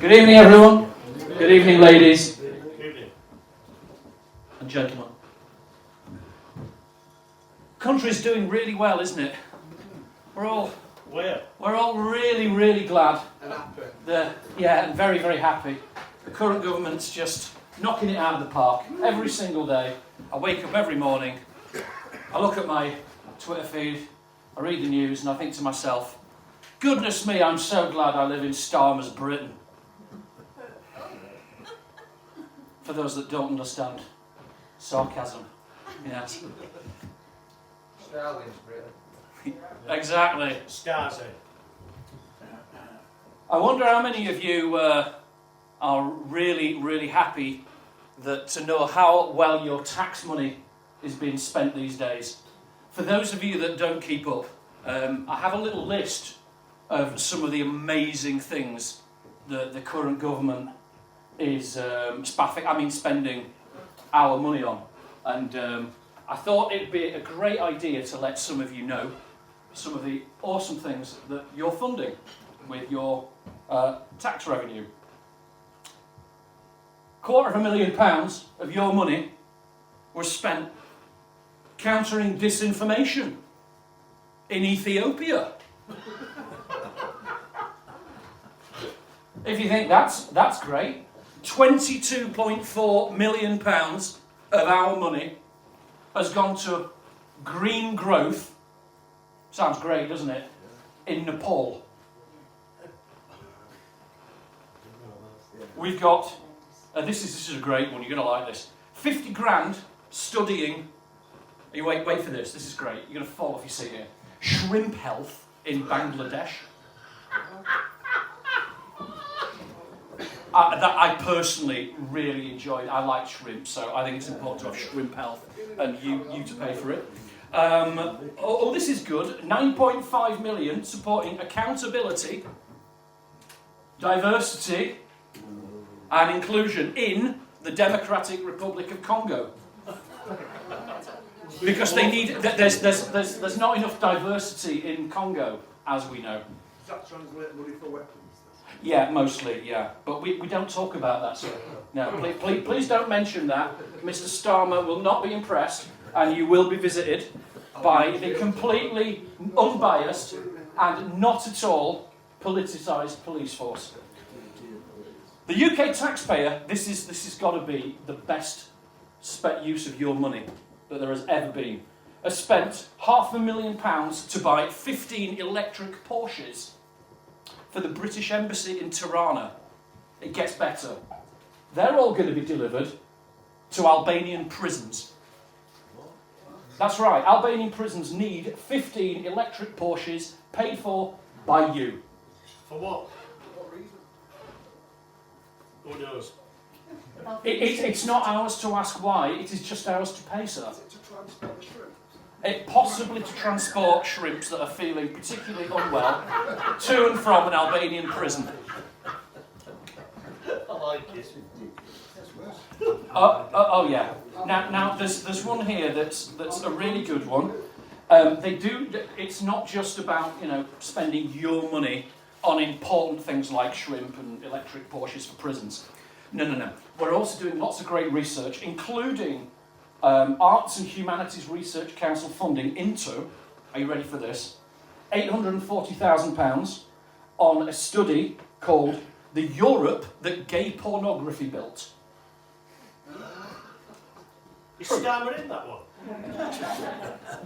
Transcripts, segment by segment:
Good evening, everyone. Good evening, ladies. Good evening. And gentlemen. Country's doing really well, isn't it? We're all really, really glad. And happy. And very, very happy. The current government's just knocking it out of the park every single day. I wake up every morning, I look at my Twitter feed, I read the news, and I think to myself, goodness me, I'm so glad I live in Starmer's Britain. For those that don't understand sarcasm. Yes. Stalin's Britain. Exactly. Stasi. I wonder how many of you are really, really happy to know how well your tax money is being spent these days. For those of you that don't keep up, I have a little list of some of the amazing things that the current government is spending our money on. And I thought it'd be a great idea to let some of you know some of the awesome things that you're funding with your tax revenue. £250,000 of your money was spent countering disinformation in Ethiopia. If you think that's great, £22.4 million of our money has gone to green growth. Sounds great, doesn't it? In Nepal. We've got, this is a great one, you're going to like this. 50 grand studying, you wait for this is great, you're going to fall off your seat here. Shrimp health in Bangladesh. That I personally really enjoyed. I like shrimp, so I think it's important to have shrimp health and you to pay for it. This is good. 9.5 million supporting accountability, diversity and inclusion in the Democratic Republic of Congo. Because they need, there's not enough diversity in Congo, as we know. Does that translate money for weapons? Yeah, mostly, yeah. But we don't talk about that, sir. No, please don't mention that. Mr. Starmer will not be impressed, and you will be visited by the completely unbiased and not at all politicised police force. The UK taxpayer, this has got to be the best use of your money that there has ever been, has spent £500,000 to buy 15 electric Porsches for the British Embassy in Tirana. It gets better. They're all going to be delivered to Albanian prisons. That's right, Albanian prisons need 15 electric Porsches paid for by you. For what? What reason? Who knows? It's not ours to ask why, it is just ours to pay, sir. Is it to transport the shrimp? Possibly to transport shrimps that are feeling particularly unwell to and from an Albanian prison. I like it. Oh yeah. Now there's one here that's a really good one. It's not just about spending your money on important things like shrimp and electric Porsches for prisons. No. We're also doing lots of great research, including Arts and Humanities Research Council funding into, are you ready for this, £840,000 on a study called The Europe That Gay Pornography Built. Is Starmer in that one?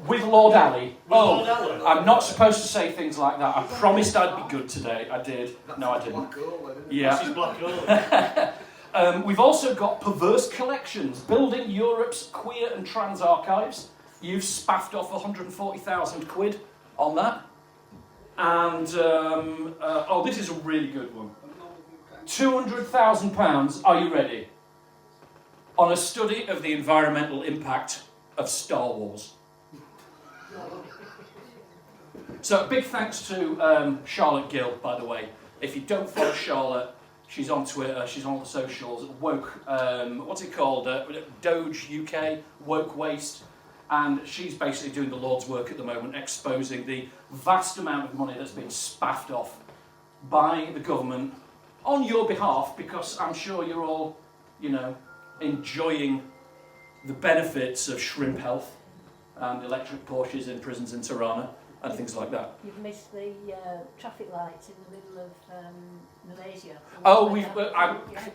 With Lord Ali. Lord Ali? I'm not supposed to say things like that. I promised I'd be good today. I did. No, I didn't. Yeah. This is black hole. We've also got Perverse Collections, building Europe's queer and trans archives. You've spaffed off 140,000 quid on that. And, this is a really good one. £200,000, are you ready? On a study of the environmental impact of Star Wars. So, big thanks to Charlotte Gill, by the way. If you don't follow Charlotte, she's on Twitter, she's on all the socials, woke, what's it called? Doge UK, woke waste. And she's basically doing the Lord's work at the moment, exposing the vast amount of money that's been spaffed off by the government on your behalf, because I'm sure you're all, enjoying the benefits of shrimp health and electric Porsches in prisons in Tirana and things like that. You've missed the traffic lights in the middle of Malaysia. Oh,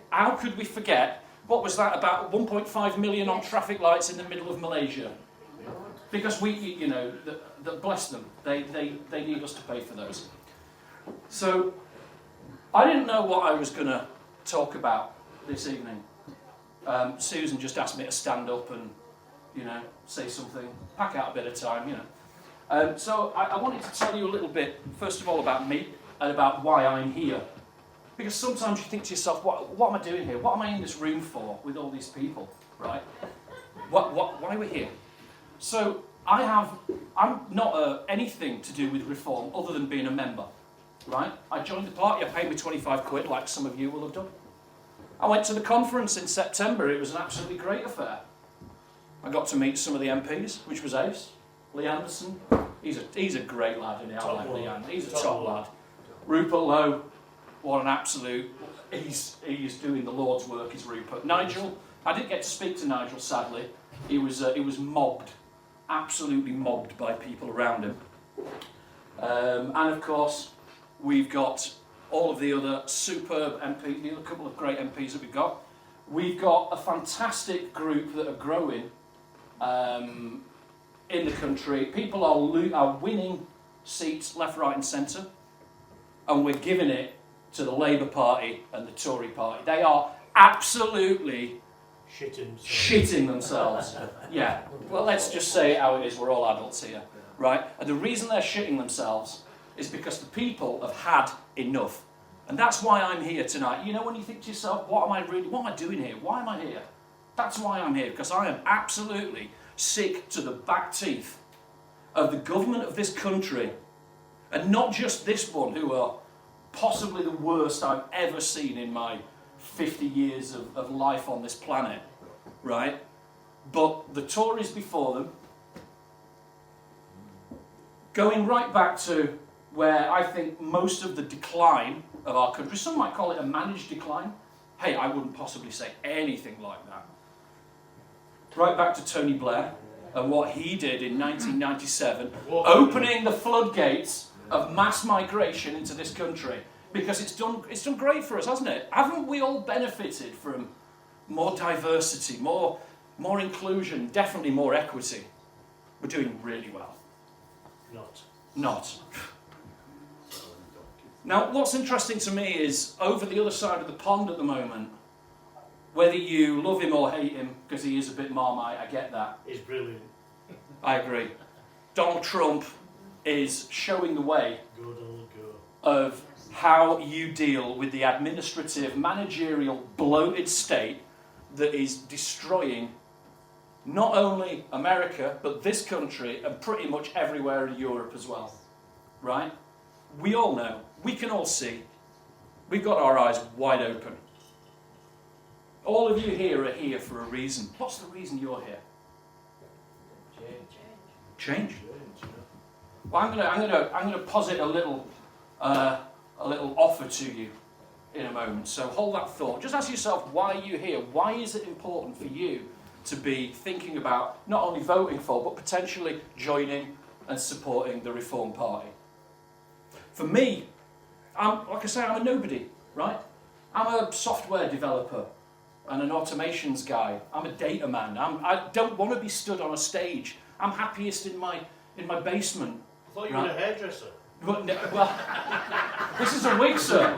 how could we forget? What was that, about 1.5 million on traffic lights in the middle of Malaysia? Because bless them, they need us to pay for those. So, I didn't know what I was going to talk about this evening. Susan just asked me to stand up and, say something, pack out a bit of time, So I wanted to tell you a little bit, first of all, about me and about why I'm here. Because sometimes you think to yourself, what am I doing here? What am I in this room for with all these people, right? Why we're here? So I'm not anything to do with Reform other than being a member, right? I joined the party, I paid me 25 quid like some of you will have done. I went to the conference in September, it was an absolutely great affair. I got to meet some of the MPs, which was ace. Lee Anderson, he's a great lad, isn't he? I like Lee Anderson, he's a top lad. Rupert Lowe, what an absolute, he's doing the Lord's work, is Rupert. Nigel, I didn't get to speak to Nigel, sadly. He was mobbed, absolutely mobbed by people around him. And of course, we've got all of the other superb MPs, the other couple of great MPs that we've got. We've got a fantastic group that are growing in the country. People are winning seats left, right and centre, and we're giving it to the Labour Party and the Tory Party. They are absolutely shitting themselves. Yeah, well, let's just say it how it is. We're all adults here, right? And the reason they're shitting themselves is because the people have had enough. And that's why I'm here tonight. When you think to yourself, what am I doing here? Why am I here? That's why I'm here, because I am absolutely sick to the back teeth of the government of this country, and not just this one, who are possibly the worst I've ever seen in my 50 years of life on this planet, right? But the Tories before them, going right back to where I think most of the decline of our country, some might call it a managed decline. Hey, I wouldn't possibly say anything like that. Right back to Tony Blair and what he did in 1997, opening the floodgates of mass migration into this country, because it's done great for us, hasn't it? Haven't we all benefited from more diversity, more inclusion, definitely more equity? We're doing really well. Not. Now, what's interesting to me is, over the other side of the pond at the moment, whether you love him or hate him, because he is a bit Marmite, I get that. He's brilliant. I agree. Donald Trump is showing the way of how you deal with the administrative, managerial, bloated state that is destroying not only America, but this country and pretty much everywhere in Europe as well. Right? We all know. We can all see. We've got our eyes wide open. All of you here are here for a reason. What's the reason you're here? Change. Well, I'm going to posit a little offer to you in a moment. So hold that thought. Just ask yourself, why are you here? Why is it important for you to be thinking about not only voting for, but potentially joining and supporting the Reform Party? For me, I'm a nobody, right? I'm a software developer and an automations guy. I'm a data man. I don't want to be stood on a stage. I'm happiest in my basement. I thought you were a hairdresser. Well, this is a wig, sir.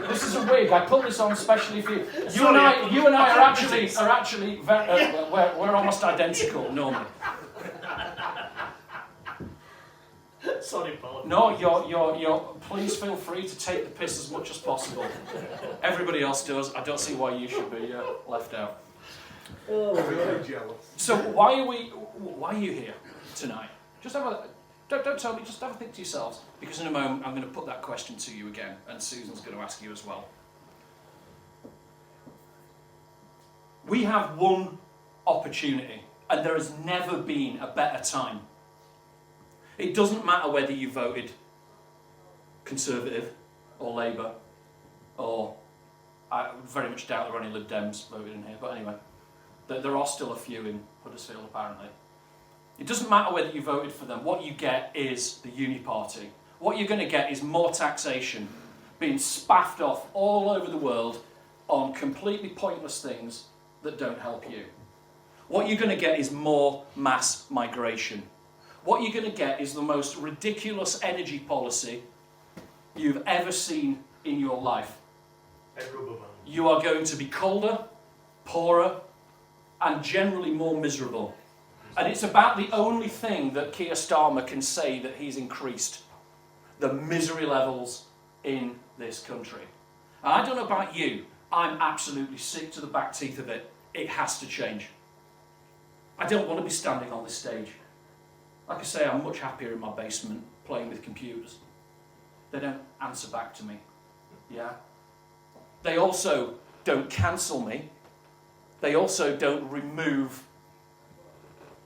This is a wig. I put this on specially for you. You and I are actually we're almost identical normally. Sorry, Paul. No, you're. Please feel free to take the piss as much as possible. Everybody else does. I don't see why you should be left out. Oh, really jealous. So why are you here tonight? Just don't tell me. Just have a think to yourselves, because in a moment I'm going to put that question to you again, and Susan's going to ask you as well. We have one opportunity, and there has never been a better time. It doesn't matter whether you voted Conservative or Labour or I very much doubt there are any Lib Dems voted in here, but anyway, there are still a few in Huddersfield apparently. It doesn't matter whether you voted for them, what you get is the Uni Party. What you're going to get is more taxation being spaffed off all over the world on completely pointless things that don't help you. What you're going to get is more mass migration. What you're going to get is the most ridiculous energy policy you've ever seen in your life. You are going to be colder, poorer, and generally more miserable. And it's about the only thing that Keir Starmer can say that he's increased. The misery levels in this country. And I don't know about you, I'm absolutely sick to the back teeth of it. It has to change. I don't want to be standing on this stage. Like I say, I'm much happier in my basement playing with computers. They don't answer back to me. Yeah? They also don't cancel me. They also don't remove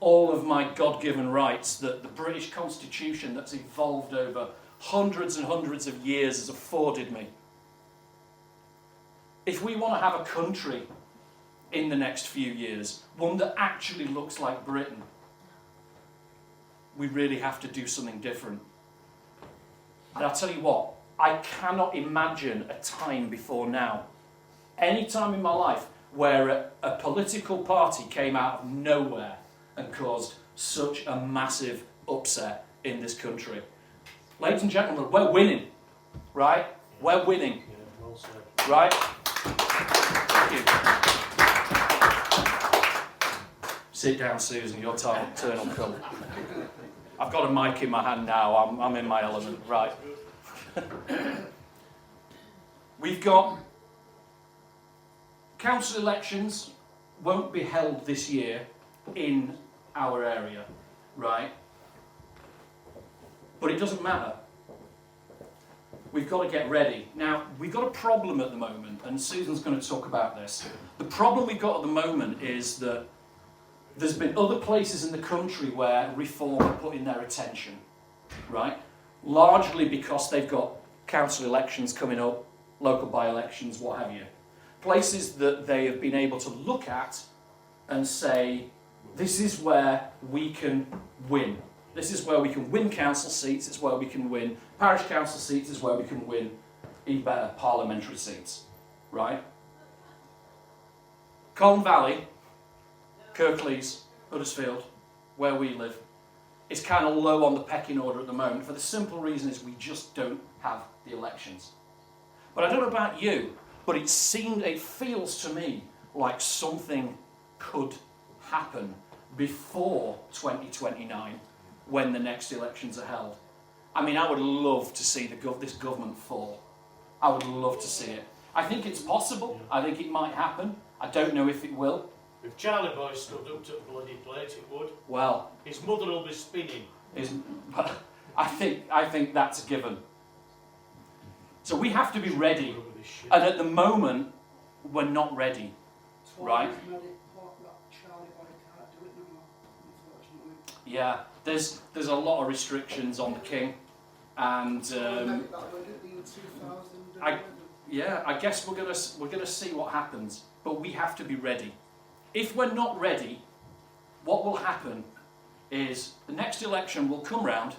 all of my God-given rights that the British Constitution that's evolved over hundreds and hundreds of years has afforded me. If we want to have a country in the next few years, one that actually looks like Britain, we really have to do something different. And I'll tell you what, I cannot imagine a time before now, any time in my life, where a political party came out of nowhere and caused such a massive upset in this country. Ladies and gentlemen, we're winning, right? We're winning, Yeah, well said. right? Thank you. Sit down, Susan, your turn will come. I've got a mic in my hand now, I'm in my element, right. We've got council elections won't be held this year in our area, right? But it doesn't matter. We've got to get ready. Now, we've got a problem at the moment, and Susan's going to talk about this. The problem we've got at the moment is that there's been other places in the country where Reform are putting their attention, right? Largely because they've got council elections coming up, local by-elections, what have you. Places that they have been able to look at and say, this is where we can win. This is where we can win council seats, it's where we can win parish council seats, it's where we can win even better parliamentary seats, right? Colne Valley, Kirklees, Huddersfield, where we live, is kind of low on the pecking order at the moment for the simple reason is we just don't have the elections. But I don't know about you, but it feels to me like something could happen before 2029 when the next elections are held. I mean, I would love to see this government fall. I would love to see it. I think it's possible. I think it might happen. I don't know if it will. If Charlie Boy stood up to the bloody plate, it would. Well, His mother will be spinning. I think that's a given. So we have to be ready. And at the moment, we're not ready. Right? Yeah, there's a lot of restrictions on the king, and I guess we're gonna see what happens. But we have to be ready. If we're not ready, what will happen is the next election will come round.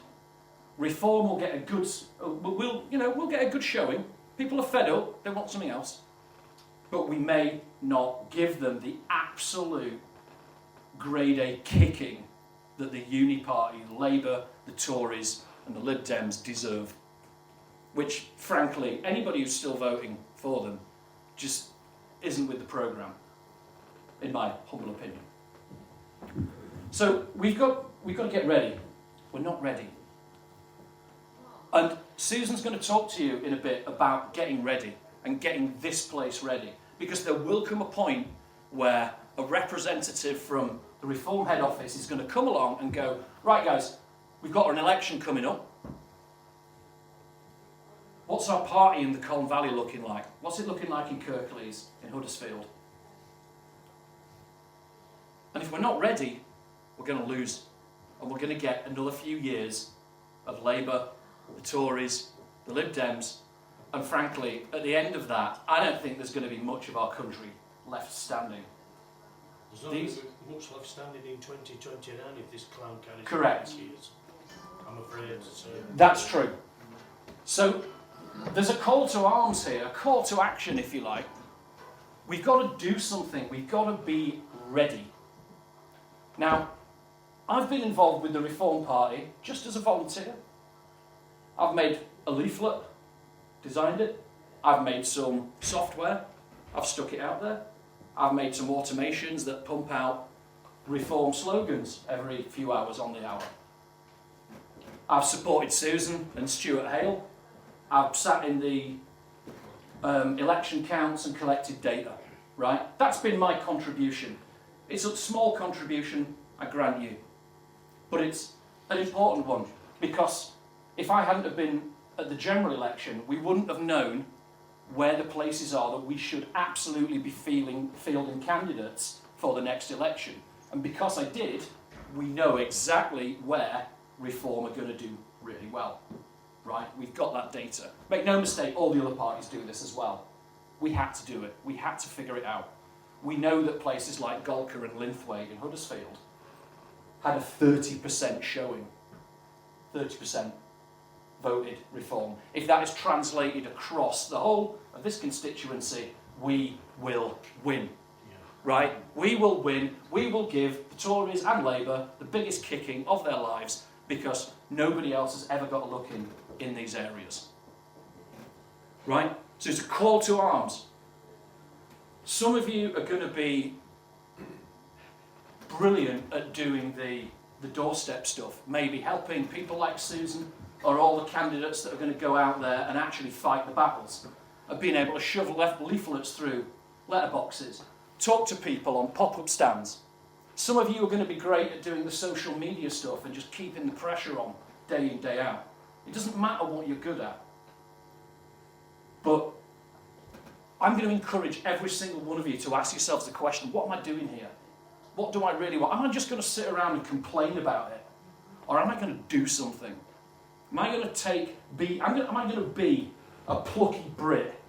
Reform will get a good, we'll get a good showing. People are fed up; they want something else. But we may not give them the absolute grade A kicking that the Uni Party, Labour, the Tories and the Lib Dems deserve. Which, frankly, anybody who's still voting for them just isn't with the programme, in my humble opinion. So we've got to get ready. We're not ready. And Susan's going to talk to you in a bit about getting ready and getting this place ready. Because there will come a point where a representative from the Reform head office is going to come along and go, right guys, we've got an election coming up. What's our party in the Colne Valley looking like? What's it looking like in Kirklees, in Huddersfield? And if we're not ready, we're going to lose. And we're going to get another few years of Labour, the Tories, the Lib Dems, And frankly, at the end of that, I don't think there's going to be much of our country left standing. There's not These- much left standing in 2029 if this clown carries Correct. 6 years. I'm afraid to say. That's true. So there's a call to arms here, a call to action, if you like. We've got to do something. We've got to be ready. Now, I've been involved with the Reform Party just as a volunteer. I've made a leaflet, designed it. I've made some software. I've stuck it out there. I've made some automations that pump out Reform slogans every few hours on the hour. I've supported Susan and Stuart Hale. I've sat in the election counts and collected data, right? That's been my contribution. It's a small contribution, I grant you. But it's an important one, because if I hadn't have been at the general election, we wouldn't have known where the places are that we should absolutely be fielding candidates for the next election. And because I did, we know exactly where Reform are going to do really well. Right? We've got that data. Make no mistake, all the other parties do this as well. We had to do it. We had to figure it out. We know that places like Golker and Linthwaite in Huddersfield had a 30% showing. 30% voted Reform. If that is translated across the whole of this constituency, we will win. Right? We will win. We will give the Tories and Labour the biggest kicking of their lives, because nobody else has ever got a look in these areas. Right? So it's a call to arms. Some of you are going to be brilliant at doing the doorstep stuff, maybe helping people like Susan or all the candidates that are going to go out there and actually fight the battles, of being able to shove leaflets through letterboxes, talk to people on pop-up stands. Some of you are going to be great at doing the social media stuff and just keeping the pressure on day in, day out. It doesn't matter what you're good at. But I'm going to encourage every single one of you to ask yourselves the question, what am I doing here? What do I really want? Am I just going to sit around and complain about it? Or am I going to do something? Am I going to be a plucky Brit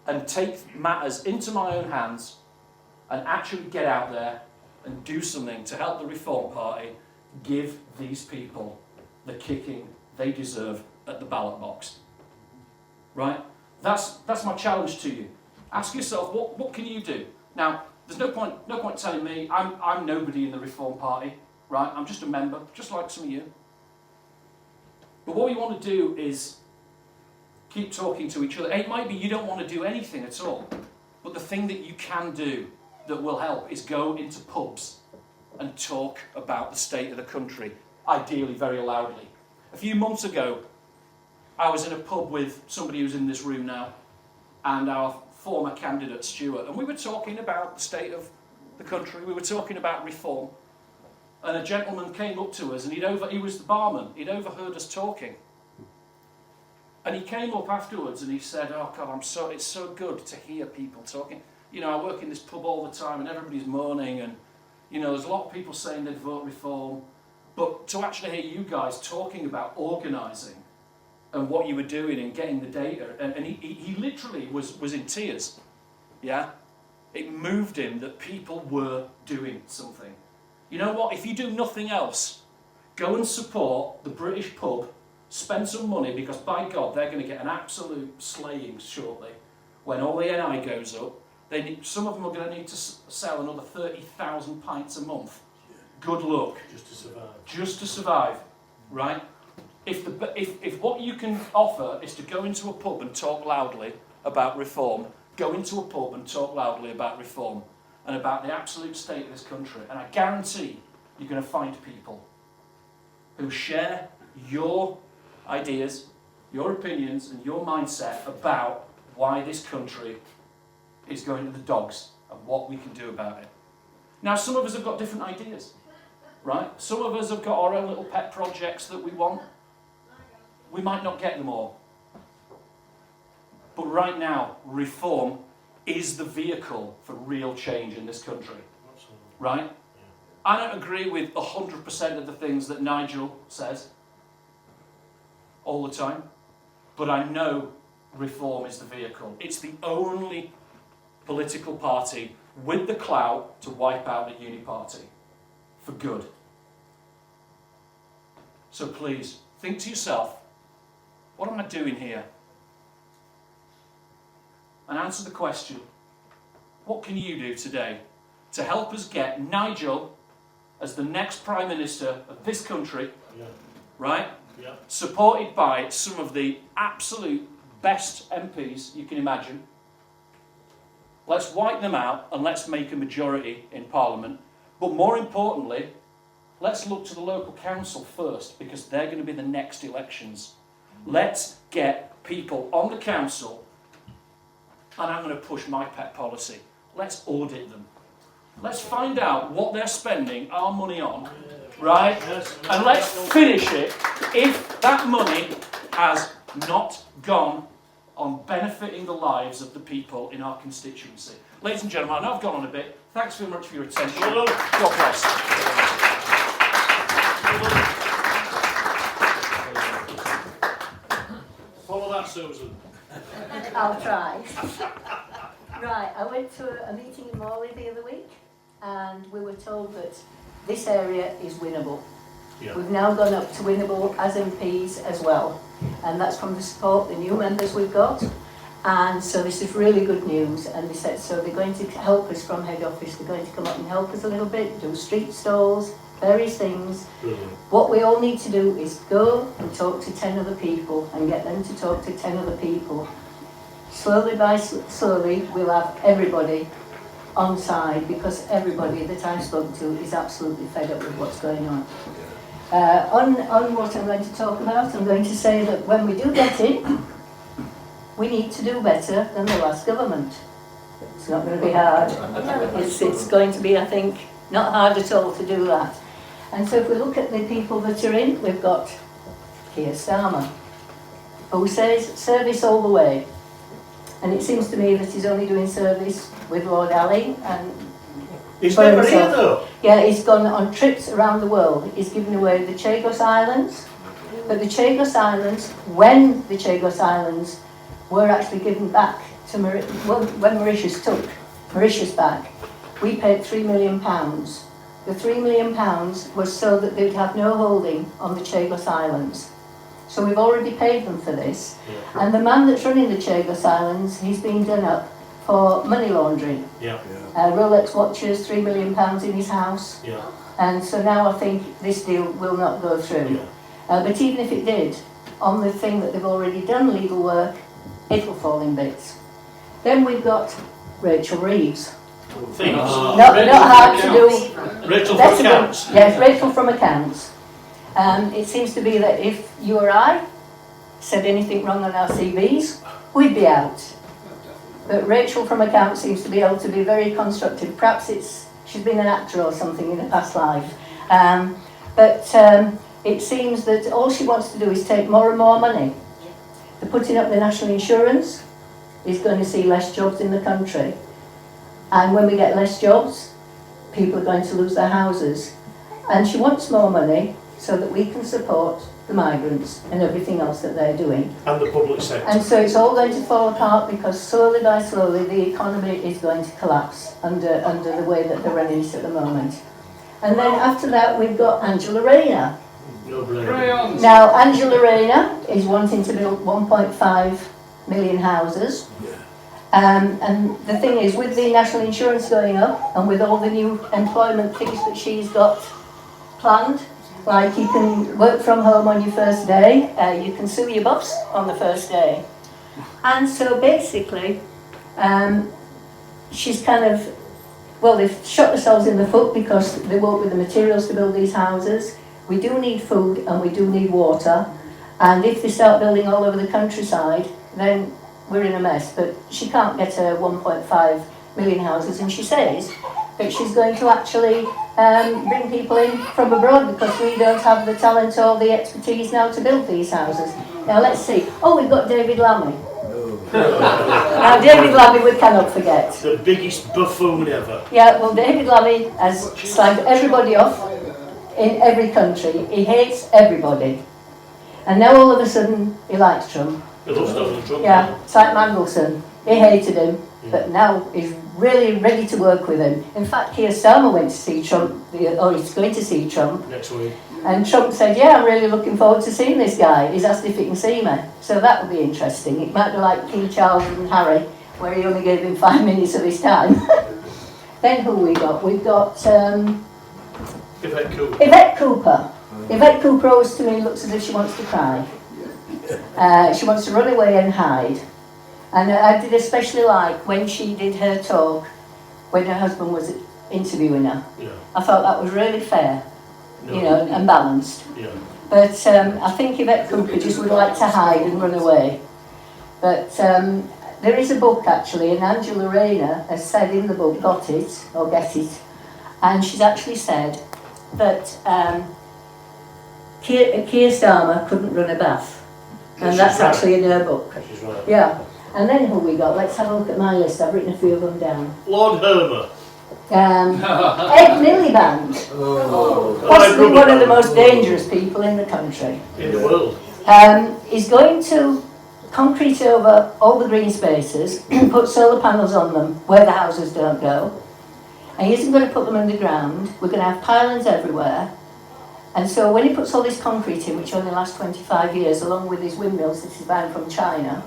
and take matters into my own hands and actually get out there and do something to help the Reform Party give these people the kicking they deserve at the ballot box? Right? That's my challenge to you. Ask yourself, what can you do? Now, there's no point telling me I'm nobody in the Reform Party, right? I'm just a member, just like some of you. But what we want to do is keep talking to each other. It might be you don't want to do anything at all, but the thing that you can do that will help is go into pubs and talk about the state of the country, ideally very loudly. A few months ago, I was in a pub with somebody who's in this room now, and our former candidate, Stuart, and we were talking about the state of the country, we were talking about reform, and a gentleman came up to us, and he was the barman, he'd overheard us talking. And he came up afterwards and he said, "Oh God, it's so good to hear people talking. You know, I work in this pub all the time and everybody's moaning, and you know, there's a lot of people saying they'd vote reform, but to actually hear you guys talking about organising and what you were doing and getting the data," and he literally was in tears. Yeah? It moved him that people were doing something. You know what? If you do nothing else, go and support the British pub, spend some money, because by God, they're going to get an absolute slaying shortly. When all the NI goes up, some of them are going to need to sell another 30,000 pints a month. Good luck. Just to survive. Just to survive, right? If what you can offer is to go into a pub and talk loudly about reform, go into a pub and talk loudly about reform and about the absolute state of this country, and I guarantee you're going to find people who share your ideas, your opinions, and your mindset about why this country is going to the dogs and what we can do about it. Now, some of us have got different ideas, right? Some of us have got our own little pet projects that we want. We might not get them all. But right now, reform is the vehicle for real change in this country, Absolutely. right? Yeah. I don't agree with 100% of the things that Nigel says all the time, but I know Reform is the vehicle. It's the only political party with the clout to wipe out the Uni Party for good. So please, think to yourself, what am I doing here? And answer the question, what can you do today to help us get Nigel as the next Prime Minister of this country, right? Yeah. Supported by some of the absolute best MPs you can imagine. Let's wipe them out and let's make a majority in Parliament. But more importantly, let's look to the local council first, because they're going to be the next elections. Let's get people on the council, and I'm going to push my pet policy. Let's audit them. Let's find out what they're spending our money on, right? And let's finish it if that money has not gone on benefiting the lives of the people in our constituency. Ladies and gentlemen, I know I've gone on a bit. Thanks very much for your attention. God bless. Follow that, Susan. I'll try. Right, I went to a meeting in Morley the other week, and we were told that this area is winnable. Yeah. We've now gone up to winnable as MPs as well, and that's from the support, the new members we've got. And so this is really good news, and they said so they're going to help us from head office. They're going to come up and help us a little bit, do street stalls, various things. Brilliant. What we all need to do is go and talk to 10 other people and get them to talk to 10 other people. Slowly by slowly, we'll have everybody on side, because everybody that I've spoken to is absolutely fed up with what's going on. On what I'm going to talk about, I'm going to say that when we do get in, we need to do better than the last government. It's not going to be hard. It's going to be, I think, not hard at all to do that. And so if we look at the people that are in, we've got Keir Starmer, who says service all the way. And it seems to me that he's only doing service with Lord Ali and He's for never here himself. though. Yeah, he's gone on trips around the world. He's given away the Chagos Islands. But the Chagos Islands, when the Chagos Islands were actually given back to when Mauritius took Mauritius back, we paid £3 million. The £3 million was so that they would have no holding on the Chagos Islands. So we've already paid them for this. Yeah. And the man that's running the Chagos Islands, he's been done up for money laundering. Yeah. Rolex watches, £3 million in his house. Yeah. And so now I think this deal will not go through. Yeah. But even if it did, on the thing that they've already done legal work, it will fall in bits. Then we've got Rachel Reeves. Things. Not hard to do. Rachel That's from a good- Accounts. Yes, Rachel from Accounts. It seems to be that if you or I said anything wrong on our CVs, we'd be out. But Rachel from Accounts seems to be able to be very constructive. Perhaps she's been an actor or something in a past life. But it seems that all she wants to do is take more and more money. The putting up the national insurance is going to see less jobs in the country. And when we get less jobs, people are going to lose their houses. And she wants more money so that we can support the migrants and everything else that they're doing. And the public sector. And so it's all going to fall apart, because slowly by slowly the economy is going to collapse under the way that they're running it at the moment. And then after that we've got Angela Rayner. No brainer. Now Angela Rayner is wanting to build 1.5 million houses. And the thing is, with the national insurance going up and with all the new employment things that she's got planned, like you can work from home on your first day, you can sue your boss on the first day. And so basically, she's kind of, well, they've shot themselves in the foot because they won't be the materials to build these houses. We do need food and we do need water. And if they start building all over the countryside, then we're in a mess. But she can't get her 1.5 million houses, and she says that she's going to actually bring people in from abroad because we don't have the talent or the expertise now to build these houses. Now let's see. Oh, we've got David Lammy. Now David Lammy we cannot forget. The biggest buffoon ever. Yeah, well David Lammy has slagged everybody off in every country. He hates everybody. And now all of a sudden he likes Trump. He loves Donald Trump. Yeah, it's like Mandelson. He hated him, but now he's really ready to work with him. In fact, Keir Starmer went to see Trump, or he's going to see Trump. Next week. And Trump said, yeah, I'm really looking forward to seeing this guy. He's asked if he can see me. So that will be interesting. It might be like King Charles and Harry, where he only gave him 5 minutes of his time. Then who we got? We've got Yvette Cooper. Yvette Cooper. Yvette Cooper always to me looks as if she wants to cry. She wants to run away and hide. And I did especially like when she did her talk, when her husband was interviewing her. Yeah. I thought that was really fair, No. you know, and balanced. Yeah. But I think Yvette Cooper just would like to hide and run away. But there is a book actually, and Angela Rayner has said in the book, Got It, or Get It, and she's actually said that Keir Starmer couldn't run a bath. And She's that's right. actually in her book. She's right. Yeah. And then who we got? Let's have a look at my list. I've written a few of them down. Lord Hermer. Ed Miliband. Oh. Possibly one of the most dangerous people in the country. In the world. He's going to concrete over all the green spaces, put solar panels on them where the houses don't go. And he isn't going to put them underground. We're going to have pylons everywhere. And so when he puts all this concrete in, which only lasts 25 years, along with his windmills that he's buying from China,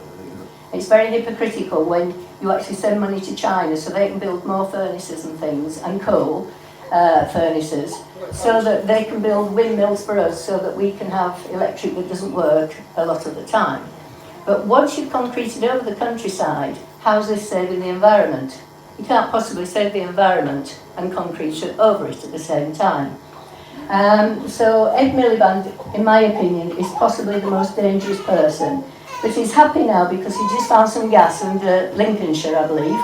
it's very hypocritical when you actually send money to China so they can build more furnaces and things, and coal furnaces, so that they can build windmills for us so that we can have electric that doesn't work a lot of the time. But once you've concreted over the countryside, how's this saving the environment? You can't possibly save the environment and concrete over it at the same time. So Ed Miliband, in my opinion, is possibly the most dangerous person. But he's happy now because he just found some gas under Lincolnshire, I believe.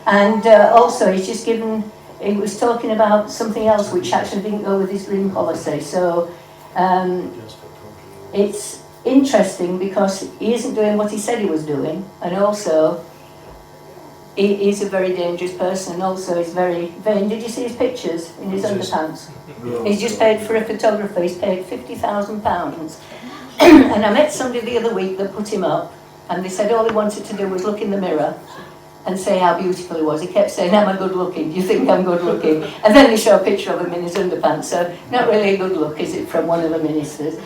And also he's just given, he was talking about something else which actually didn't go with his green policy. So it's interesting because he isn't doing what he said he was doing, and also he's a very dangerous person, and also he's very vain. Did you see his pictures in his underpants? He's just paid for a photographer. He's paid £50,000. And I met somebody the other week that put him up, and they said all he wanted to do was look in the mirror and say how beautiful he was. He kept saying, am I good looking? Do you think I'm good looking? And then they show a picture of him in his underpants. So not really a good look, is it, from one of the ministers?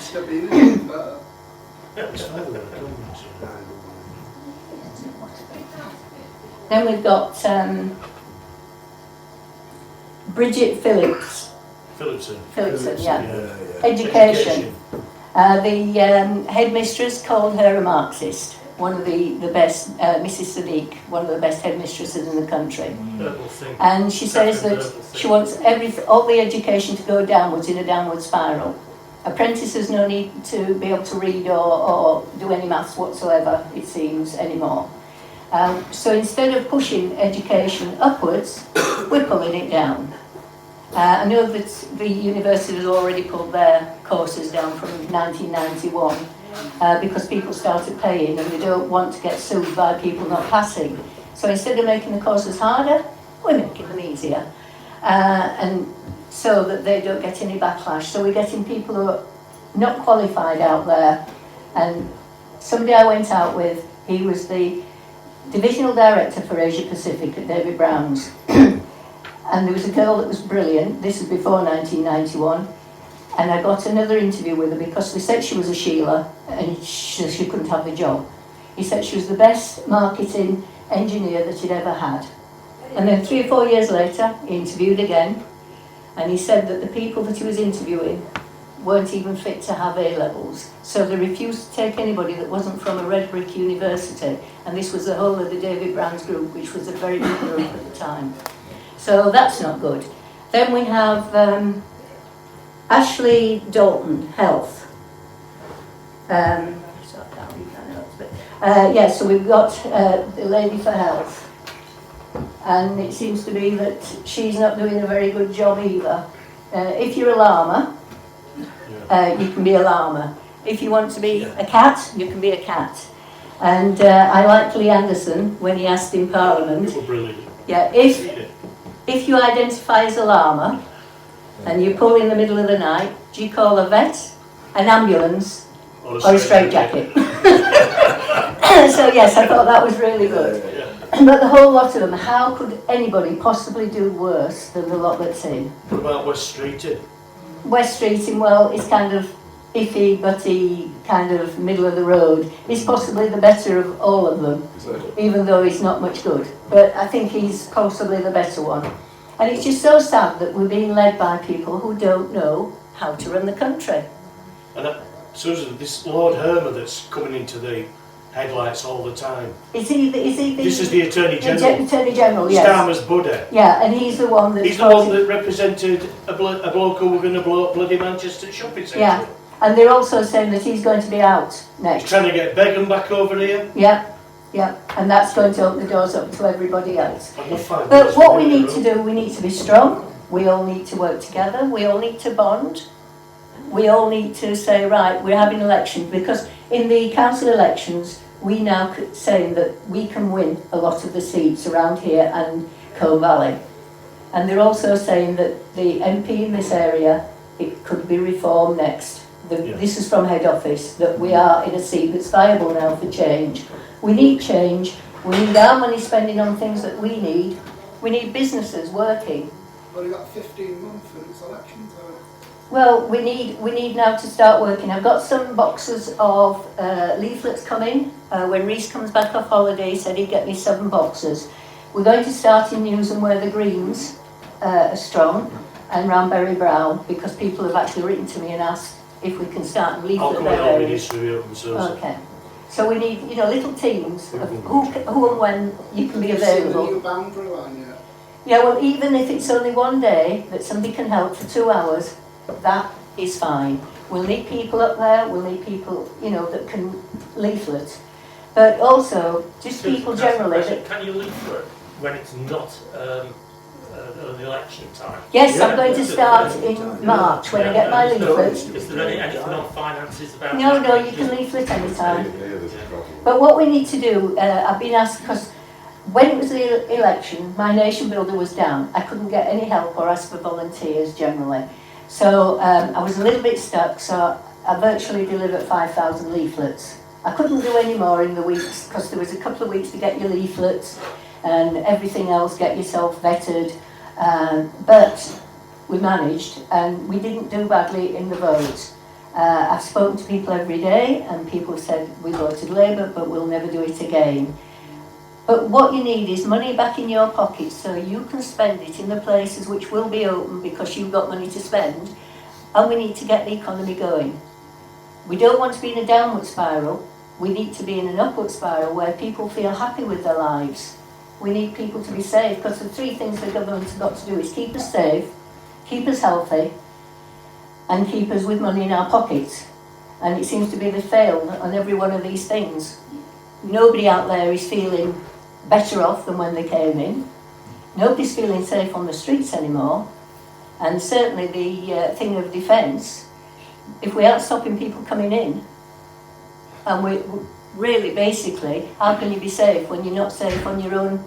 Then we've got Bridget Phillipson, yeah. Education. The headmistress called her a Marxist. One of the best, Mrs. Sadiq, one of the best headmistresses in the country. And she says that she wants all the education to go downwards in a downward spiral. Apprentices no need to be able to read or do any maths whatsoever, it seems, anymore. So instead of pushing education upwards, we're pulling it down. I know that the university has already pulled their courses down from 1991 because people started paying and they don't want to get sued by people not passing. So instead of making the courses harder, we're making them easier. And so that they don't get any backlash. So we're getting people who are not qualified out there. And somebody I went out with, he was the divisional director for Asia Pacific at David Brown's. And there was a girl that was brilliant. This was before 1991. And I got another interview with her because they said she was a Sheila and she couldn't have the job. He said she was the best marketing engineer that he'd ever had. And then 3 or 4 years later, he interviewed again. And he said that the people that he was interviewing weren't even fit to have A-levels. So they refused to take anybody that wasn't from a red brick university. And this was the whole of the David Brown's group, which was a very big group at the time. So that's not good. Then we have Ashley Dalton, Health. So we've got the lady for Health. And it seems to be that she's not doing a very good job either. If you're a llama, you can be a llama. If you want to be a cat, you can be a cat. And I like Lee Anderson when he asked in Parliament, if you identify as a llama and you pull in the middle of the night, do you call a vet, an ambulance, or a straitjacket? So yes, I thought that was really good. But the whole lot of them, how could anybody possibly do worse than the lot that's in? What about West Streeting? West Streeting, well, it's kind of iffy, butty, kind of middle of the road. He's possibly the better of all of them, even though he's not much good. But I think he's possibly the better one. And it's just so sad that we're being led by people who don't know how to run the country. And Susan, this Lord Hermer that's coming into the headlights all the time. Is he the This is the Attorney the General. Attorney General, yes. Starmer's buddy. Yeah, and he's the one that's He's the one that represented a bloke who were going to blow up bloody Manchester shopping centre. Yeah, and they're also saying that he's going to be out He's next. trying to get Begum back over here. Yeah, yeah, and that's going to open the doors up to everybody else. And we'll find But ways what to we do need it. to do, we need to be strong. We all need to work together. We all need to bond. We all need to say, right, we're having elections, because in the council elections, we now saying that we can win a lot of the seats around here and Combe Valley. And they're also saying that the MP in this area, it could be reformed next. This is from head office, that we are in a seat that's viable now for change. We need change. We need our money spending on things that we need. We need businesses working. Well, you've got 15 months for this election, so... Well, we need now to start working. I've got some boxes of leaflets coming. When Reece comes back off holiday, he said he'd get me 7 boxes. We're going to start in Newsham where the Greens are strong, and round Berry Brown, because people have actually written to me and asked if we can start and I'll leaflet come their along with areas. this review and Susan. Okay. So we need, little teams of who and when you can be You've seen the available. new boundary line yet? Yeah, well, even if it's only one day that somebody can help for 2 hours, that is fine. We'll need people up there, we'll need people, that can leaflet. But also, just people generally that... Can you leaflet when it's not an election time? Yes, I'm going to start in March when I get my leaflets. Is there anything on finances about No, that? you can leaflet anytime. But what we need to do, I've been asked, because when it was the election, my nation builder was down. I couldn't get any help or ask for volunteers generally. So I was a little bit stuck, so I virtually delivered 5,000 leaflets. I couldn't do any more in the weeks, because there was a couple of weeks to get your leaflets and everything else, get yourself vetted. But we managed, and we didn't do badly in the vote. I've spoken to people every day, and people said, we voted Labour, but we'll never do it again. But what you need is money back in your pocket so you can spend it in the places which will be open because you've got money to spend, and we need to get the economy going. We don't want to be in a downward spiral. We need to be in an upward spiral where people feel happy with their lives. We need people to be safe, because the 3 things the government's got to do is keep us safe, keep us healthy, and keep us with money in our pockets. And it seems to be they failed on every one of these things. Nobody out there is feeling better off than when they came in. Nobody's feeling safe on the streets anymore. And certainly the thing of defence, if we aren't stopping people coming in, and we really basically, how can you be safe when you're not safe on your own,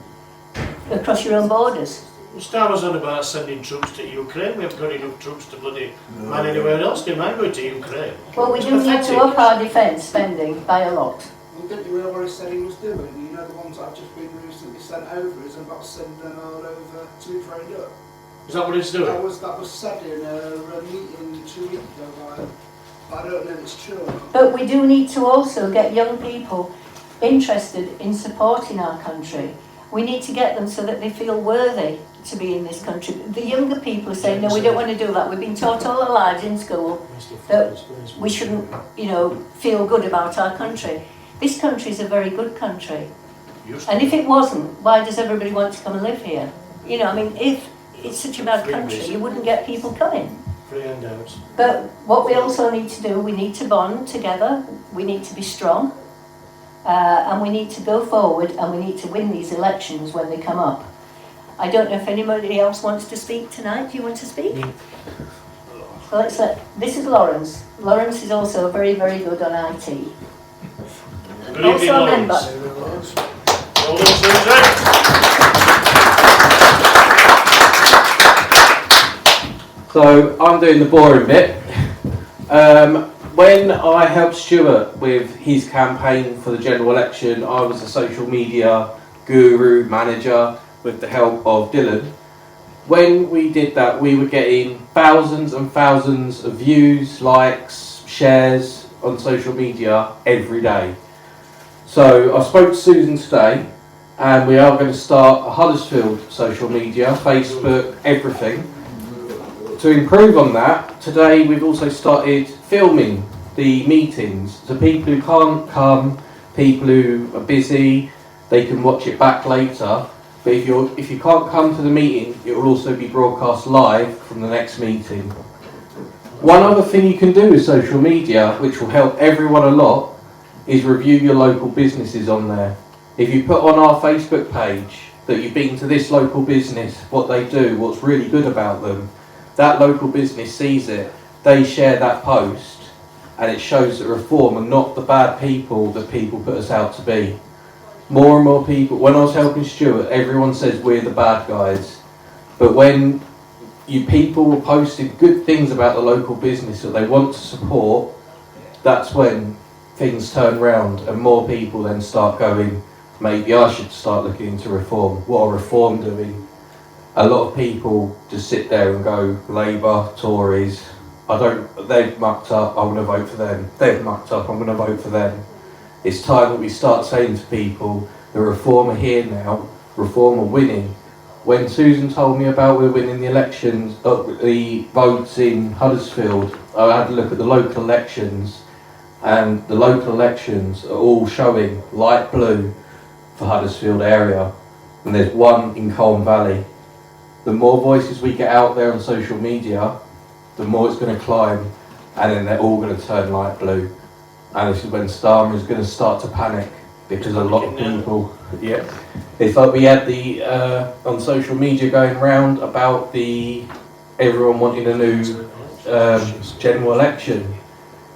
across your own borders? Starmer's on about sending troops to Ukraine. We haven't got enough troops to bloody man anywhere else. Do you mind going to Ukraine? Well, we It's do need to pathetic. up our defence spending by a lot. Well, didn't you realise what he said he was doing? You know the ones that have just been recently sent over is about sending them all over to be trained up. Is that what he's doing? That was said in a meeting 2 weeks ago, but I don't know if it's true or not. But we do need to also get young people interested in supporting our country. We need to get them so that they feel worthy to be in this country. The younger people are saying, no, we don't want to do that. We've been taught all our lives in school that we shouldn't, feel good about our country. This country is a very good country. And if it wasn't, why does everybody want to come and live here? If it's such a bad country, you wouldn't get people coming. Free handouts. But what we also need to do, we need to bond together, we need to be strong, and we need to go forward, and we need to win these elections when they come up. I don't know if anybody else wants to speak tonight. Do you want to speak? Well, this is Lawrence. Lawrence is also very, very good on IT. Good Also evening, a Lawrence. member. Well done, Susan. So I'm doing the boring bit. when I helped Stuart with his campaign for the general election, I was a social media guru, manager, with the help of Dylan. When we did that, we were getting thousands and thousands of views, likes, shares on social media every day. So I spoke to Susan today, and we are going to start a Huddersfield social media, Facebook, everything. To improve on that, today we've also started filming the meetings. So people who can't come, people who are busy, they can watch it back later. But if you can't come to the meeting, it will also be broadcast live from the next meeting. One other thing you can do with social media, which will help everyone a lot, is review your local businesses on there. If you put on our Facebook page that you've been to this local business, what they do, what's really good about them, that local business sees it, they share that post, and it shows that Reform are not the bad people that people put us out to be. More and more people, when I was helping Stuart, everyone says we're the bad guys. But when you people were posting good things about the local business that they want to support, that's when things turn round and more people then start going, maybe I should start looking into Reform. What are Reform doing? A lot of people just sit there and go, Labour, Tories, they've mucked up, I'm going to vote for them. They've mucked up, I'm going to vote for them. It's time that we start saying to people, the Reform are here now, Reform are winning. When Susan told me about we're winning the elections, the votes in Huddersfield, I had a look at the local elections, and the local elections are all showing light blue for Huddersfield area, and there's one in Colne Valley. The more voices we get out there on social media, the more it's going to climb, and then they're all going to turn light blue. And this is when Starmer is going to start to panic, because a lot of people, yeah, it's like we had the on social media going round about everyone wanting a new general election.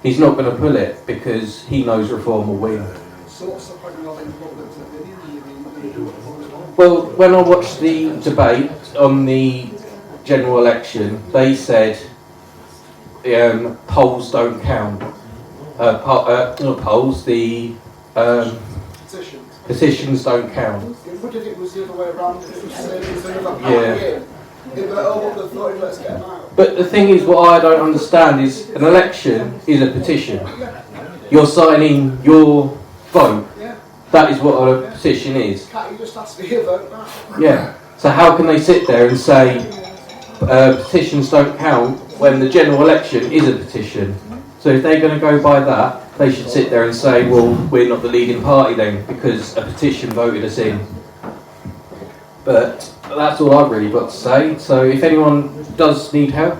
He's not going to pull it because he knows Reform will win. So what's the point of not in public opinion? Well, when I watched the debate on the general election, they said polls don't count. Not polls, the petitions don't count. What if it was the other way around? If it was saying about Yeah. Let's get them out. But the thing is, what I don't understand is an election is a petition. You're signing your vote. Yeah. That is what a petition is. Can't you just ask for your vote now? Yeah. So how can they sit there and say petitions don't count when the general election is a petition? So if they're going to go by that, they should sit there and say, well, we're not the leading party then because a petition voted us in. But that's all I've really got to say. So if anyone does need help.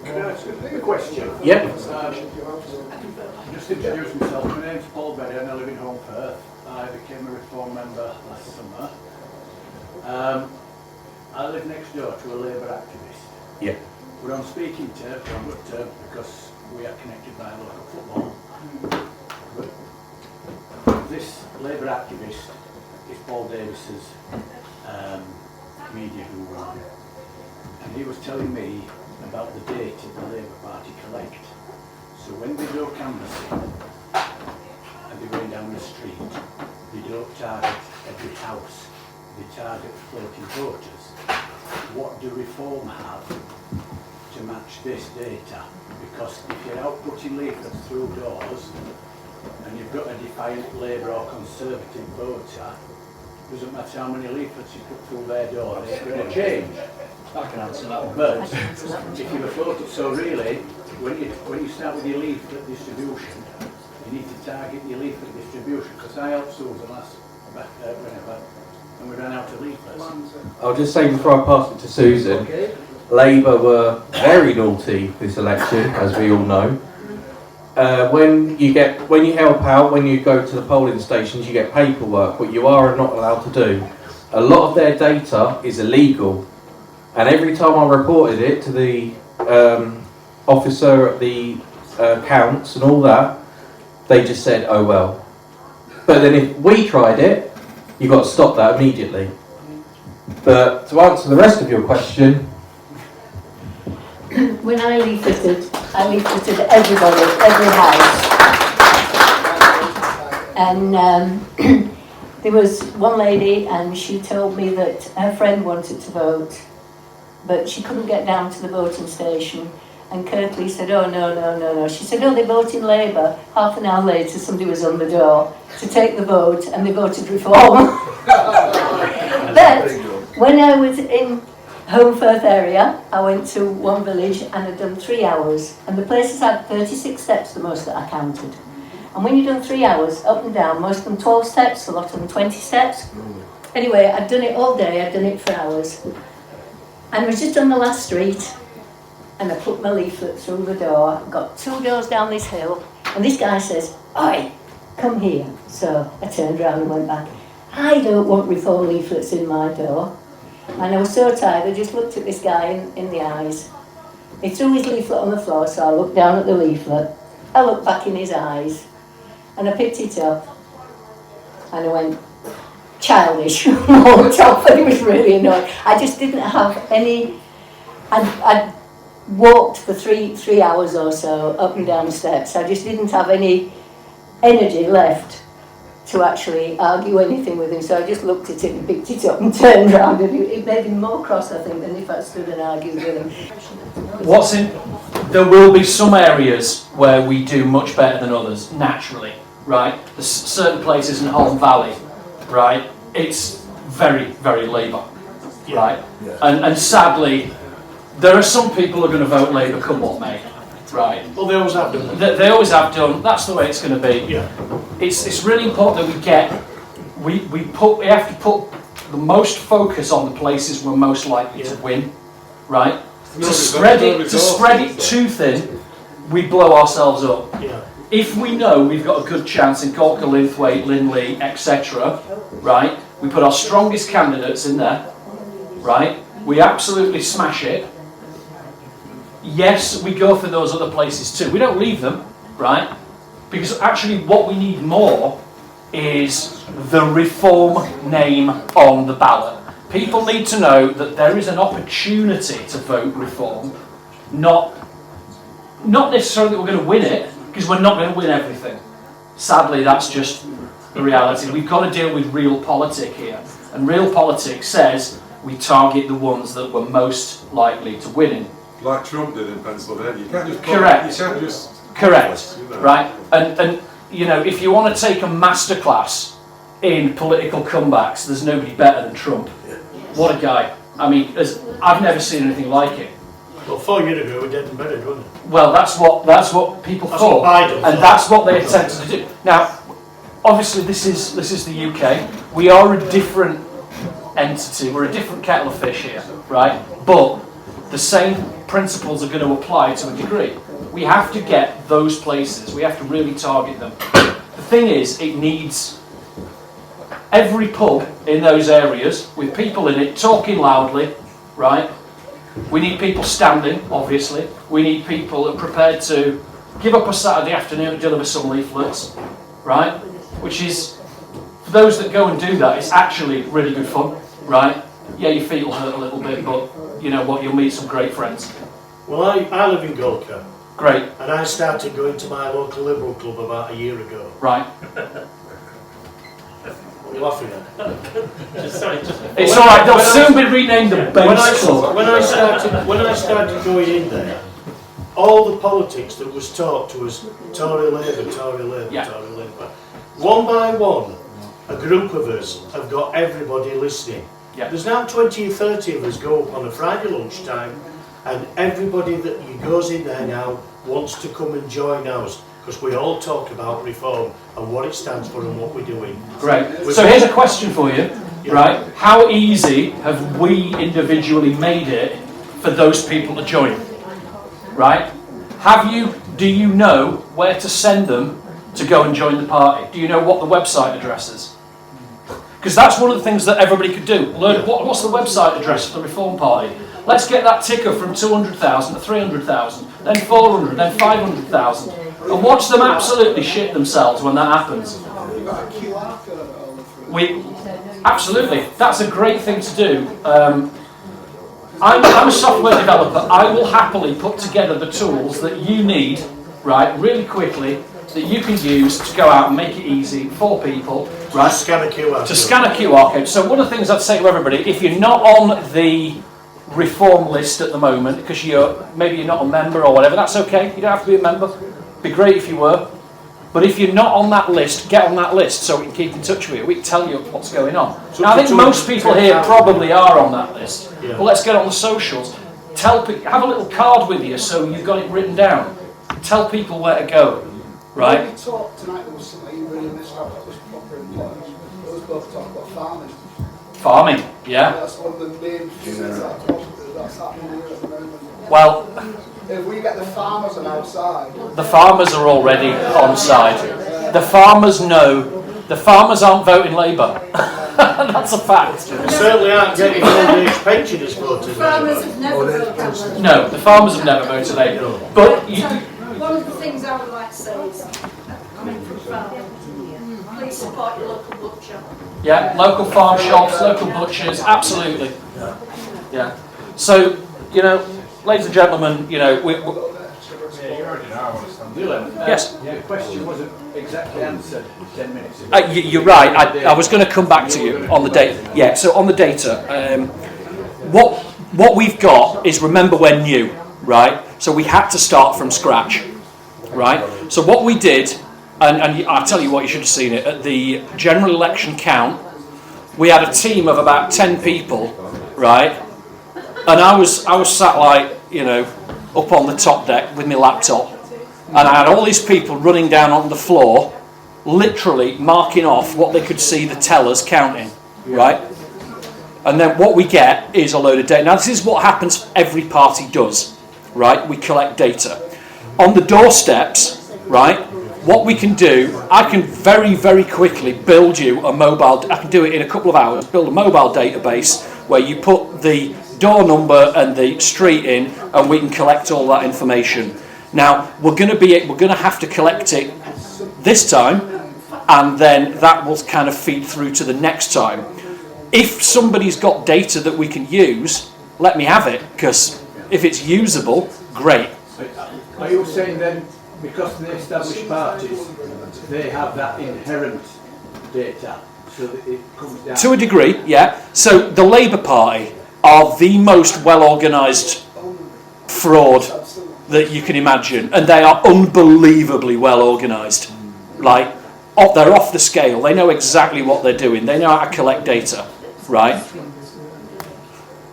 Can I ask a question? Yep. Just introduce myself. My name's Paul Berry and I live in Home Perth. I became a Reform member last summer. I live next door to a Labour activist. Yeah. We're on speaking terms, we're on good terms because we are connected by local football. But this Labour activist is Paul Davis's media guru, and he was telling me about the data the Labour Party collect. So when they go canvassing and they're going down the street, they don't target every house, they target floating voters. What do Reform have to match this data? Because if you're out putting leaflets through doors and you've got a defiant Labour or Conservative voter, doesn't matter how many leaflets you put through their door, it's going to change. I can answer that one. But if you afford it, so really, when you start with your leaflet distribution, you need to target your leaflet distribution. Because I helped Susan whenever, and we ran out of leaflets. I'll just say before I pass it to Susan, Labour were very naughty this election, as we all know. When you help out, when you go to the polling stations, you get paperwork. What you are not allowed to do. A lot of their data is illegal, and every time I reported it to the officer at the counts and all that, they just said, "Oh well." But then if we tried it, you've got to stop that immediately. But to answer the rest of your question, When I leafleted I leafleted everybody, every house. And there was one lady, and she told me that her friend wanted to vote, but she couldn't get down to the voting station. And Kirkley said, oh, no. She said, oh, they're voting Labour. Half an hour later, somebody was on the door to take the vote, and they voted Reform. But when I was in Holmfirth area, I went to one village and I'd done 3 hours. And the places had 36 steps, the most that I counted. And when you've done 3 hours, up and down, most of them 12 steps, a lot of them 20 steps. Anyway, I'd done it all day, I'd done it for hours. And I was just on the last street, and I put my leaflet through the door, got 2 doors down this hill, and this guy says, oi, come here. So I turned around and went back. I don't want Reform leaflets in my door. And I was so tired, I just looked at this guy in the eyes. He threw his leaflet on the floor, so I looked down at the leaflet. I looked back in his eyes, and I picked it up, and I went, childish, walked off, and it was really annoying. I just didn't have any, I'd walked for three hours or so, up and down steps. I just didn't have any energy left to actually argue anything with him, so I just looked at it and picked it up and turned around, and it made him more cross, I think, than if I stood and argued with him. There will be some areas where we do much better than others, naturally, right? There's certain places in Holme Valley, right? It's very, very Labour, right? Yeah. And sadly, there are some people who are going to vote Labour come what may, right? Well, they always have done. They always have done. That's the way it's going to be. Yeah. It's really important that we have to put the most focus on the places we're most likely to win, right? To spread it too thin, we blow ourselves up. Yeah. If we know we've got a good chance in Corker, Linthwaite, Linley, etc., right? We put our strongest candidates in there, right? We absolutely smash it. Yes, we go for those other places too. We don't leave them, right? Because actually what we need more is the Reform name on the ballot. People need to know that there is an opportunity to vote Reform, not necessarily that we're going to win it, because we're not going to win everything. Sadly, that's just the reality. We've got to deal with real politics here. And real politics says we target the ones that we're most likely to win in. Like Trump did in Pennsylvania. You can't just Correct. You can't just Correct. you know. Right? And you know, if you want to take a masterclass in political comebacks, there's nobody better than Trump. What a guy. I mean, I've never seen anything like it. Well, 4 years ago we did and better, wasn't it? Well, that's what people That's thought, what Biden and thought. that's what they attempted to do. Now, obviously, this is the UK. We are a different entity. We're a different kettle of fish here, right? But the same principles are going to apply to a degree. We have to get those places. We have to really target them. The thing is, it needs every pub in those areas with people in it talking loudly, right? We need people standing, obviously. We need people that are prepared to give up a Saturday afternoon to deliver some leaflets, right? Which is, for those that go and do that, it's actually really good fun, right? Yeah, your feet will hurt a little bit, but you know what, you'll meet some great friends. Well, I live in Golka, Great, and I started going to my local Liberal club about a year ago. right. What are you laughing at? It's alright, they'll soon be renamed the When I, Base Club. when I started going in there, all the politics that was taught to us, Tory Labour, Tory Labour, Yeah. Tory Labour. One by one, a group of us have got everybody listening. Yeah. There's now 20 or 30 of us go up on a Friday lunchtime, and everybody that goes in there now wants to come and join us, because we all talk about Reform and what it stands for and what we're doing. Great. So here's a question for you, right? How easy have we individually made it for those people to join? Right? Do you know where to send them to go and join the party? Do you know what the website address is? Because that's one of the things that everybody could do. Learn what's the website address for the Reform Party. Let's get that ticker from 200,000 to 300,000, then 400, then 500,000, and watch them absolutely shit themselves when that happens. You've got a QR code all the through. Absolutely, that's a great thing to do. I'm a software developer. I will happily put together the tools that you need, right, really quickly, that you can use to go out and make it easy for people, right? Scan a QR. To scan a QR code. So one of the things I'd say to everybody, if you're not on the reform list at the moment, because maybe you're not a member or whatever, that's okay. You don't have to be a member. It'd be great if you were. But if you're not on that list, get on that list so we can keep in touch with you. We can tell you what's going on. So now, I think most people here probably are on that list. Yeah. But let's get on the socials. Tell people, have a little card with you so you've got it written down. Tell people where to go. Right? When we talked tonight, there was something really in this house that was proper in place. It was both talking about farming. Farming, yeah. That's one of the main things that's happening here at the moment. Well, if we get the farmers on our side, the farmers are already on side. The farmers know. The farmers aren't voting Labour. That's a fact. They certainly aren't getting old age pensioners voted. Farmers have never voted Labour. No, the farmers have never voted Labour. But you, One of the things I would like to say is, coming from farming, please support your local butcher. yeah, local farm shops, local butchers, absolutely. Yeah. So, ladies and gentlemen, yes. The question wasn't exactly answered 10 minutes ago. You're right. I was going to come back to you on the data. Yeah. So on the data, what we've got is, remember, we're new, right? So we had to start from scratch, right? So what we did, and I'll tell you what, you should have seen it at the general election count. We had a team of about 10 people, right? And I was sat like, up on the top deck with my laptop, and I had all these people running down on the floor, literally marking off what they could see the tellers counting, right? And then what we get is a load of data. Now this is what happens, every party does, right? We collect data. On the doorsteps, right, what we can do, I can very, very quickly build you a mobile, I can do it in a couple of hours, build a mobile database where you put the door number and the street in, and we can collect all that information. Now we're going to have to collect it this time, and then that will kind of feed through to the next time. If somebody's got data that we can use, let me have it, because if it's usable, great. Are you saying then, because the established parties, they have that inherent data, so that it comes down? To a degree, yeah. So the Labour Party are the most well-organised fraud that you can imagine, and they are unbelievably well-organised. Like, they're off the scale. They know exactly what they're doing. They know how to collect data, right?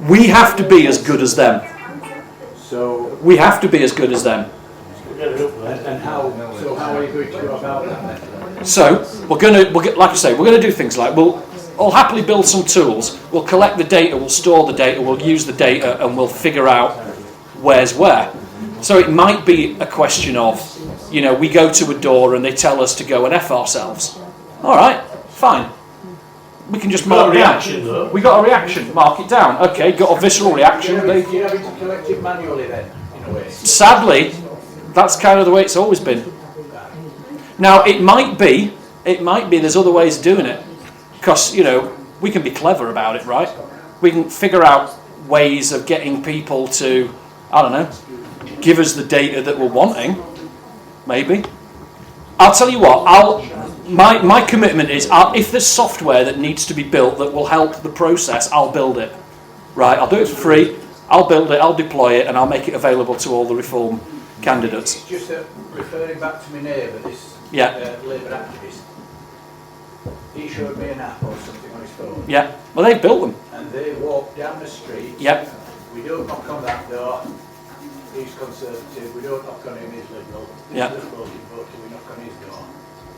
We have to be as good as them. So, We have to be as good as them. and how are you going to go about that then? So like I say, we're going to do things like I'll happily build some tools. We'll collect the data, we'll store the data, we'll use the data, and we'll figure out where's where. So it might be a question of, we go to a door and they tell us to go and F ourselves. All right, fine. We can just mark it down. We got a reaction, mark it down. Okay, got a visceral reaction. You're having to collect it manually then, in a way? Sadly, that's kind of the way it's always been. Now, it might be there's other ways of doing it. Because, we can be clever about it, right? We can figure out ways of getting people to, I don't know, give us the data that we're wanting. Maybe. I'll tell you what, my commitment is, if there's software that needs to be built that will help the process, I'll build it. Right, I'll do it for free, I'll build it, I'll deploy it, and I'll make it available to all the reform candidates. It's just referring back to my neighbour, this Labour activist. He showed me an app or something on his phone. Yeah, well, they've built them. And they walk down the street. Yep. We don't knock on that door. He's Conservative. We don't knock on him. He's Liberal. Yeah. This is the vote. We knock on his door.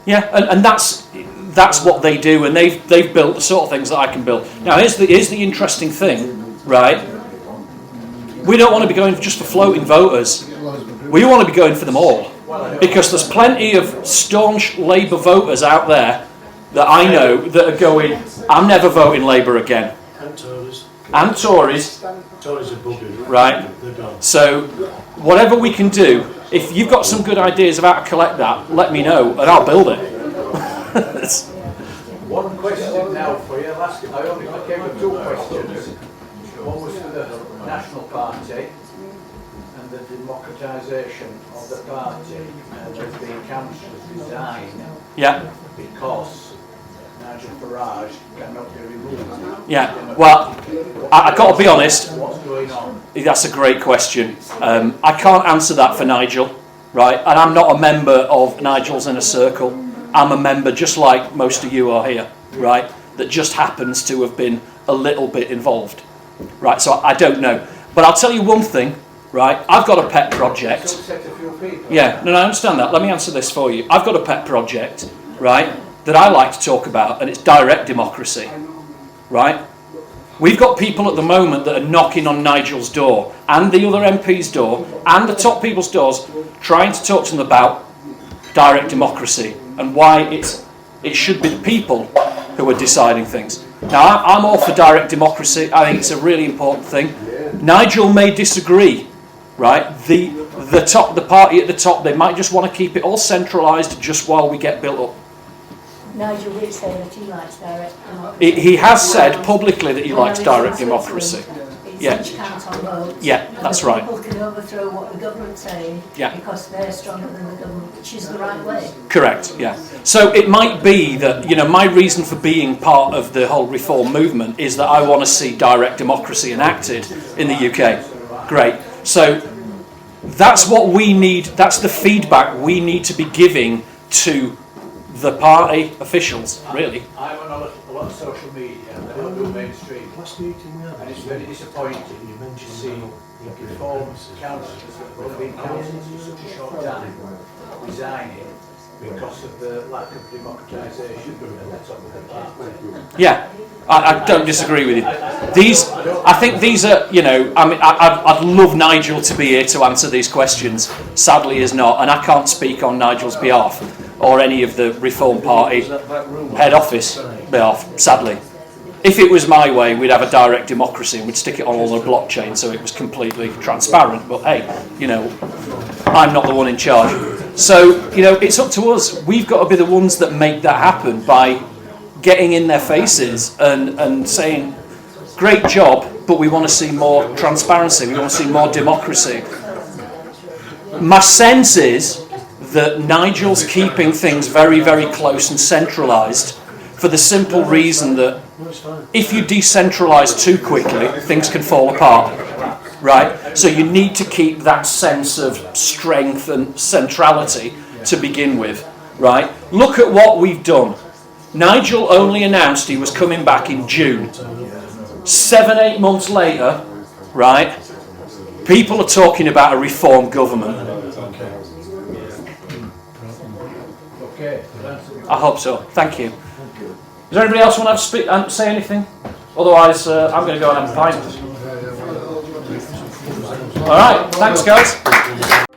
Yeah, and that's what they do, and they've built the sort of things that I can build. Now, here's the interesting thing, right? We don't want to be going just for floating voters. We want to be going for them all, because there's plenty of staunch Labour voters out there that I know that are going, I'm never voting Labour again. And Tories. And Tories. Tories are buggered. Right. They're gone. So, whatever we can do, if you've got some good ideas of how to collect that, let me know and I'll build it. One question now for you. I only came with two questions. One was for the National Party and the democratisation of the party, and there's been councillors resign Yeah. because Nigel Farage cannot be removed. Yeah. Well, I've got to be honest. What's going on? That's a great question. I can't answer that for Nigel, right? And I'm not a member of Nigel's Inner Circle. I'm a member, just like most of you are here, right? That just happens to have been a little bit involved, right? So I don't know. But I'll tell you one thing, right? I've got a pet project. Upset a few people. Yeah, no, I understand that. Let me answer this for you. I've got a pet project, right, that I like to talk about, and it's direct democracy, right? We've got people at the moment that are knocking on Nigel's door and the other MP's door and the top people's doors trying to talk to them about direct democracy and why it should be the people who are deciding things. Now, I'm all for direct democracy. I think it's a really important thing. Nigel may disagree, right? The party at the top, they might just want to keep it all centralised just while we get built up. Nigel did say that he likes direct democracy. He has said publicly that he likes direct democracy. Yeah. Each count on votes. Yeah, that's right. People can overthrow what the government's saying Yeah. because they're stronger than the government, which is the right way. Correct, yeah. So it might be that, my reason for being part of the whole reform movement is that I want to see direct democracy enacted in the UK. Great. So that's what we need, that's the feedback we need to be giving to the party officials, really. I'm on a lot of social media and I don't do mainstream. Last meeting we had, And it's very disappointing to see reform councillors that have been councillors for such a short time resigning because of the lack of democratisation at the top of the party. Yeah, I don't disagree with you. I think these are, I'd love Nigel to be here to answer these questions. Sadly, he's not, and I can't speak on Nigel's behalf or any of the Reform Party head office behalf, sadly. If it was my way, we'd have a direct democracy and we'd stick it on all the blockchain so it was completely transparent. But hey, I'm not the one in charge. So, it's up to us. We've got to be the ones that make that happen by getting in their faces and saying, great job, but we want to see more transparency. We want to see more democracy. My sense is that Nigel's keeping things very, very close and centralised for the simple reason that if you decentralise too quickly, things can fall apart, right? So you need to keep that sense of strength and centrality to begin with, right? Look at what we've done. Nigel only announced he was coming back in June. 7-8 months later, right, people are talking about a reform government. Okay. I hope so. Thank you. Does anybody else want to say anything? Otherwise, I'm going to go and have a pint. All right. Thanks, guys.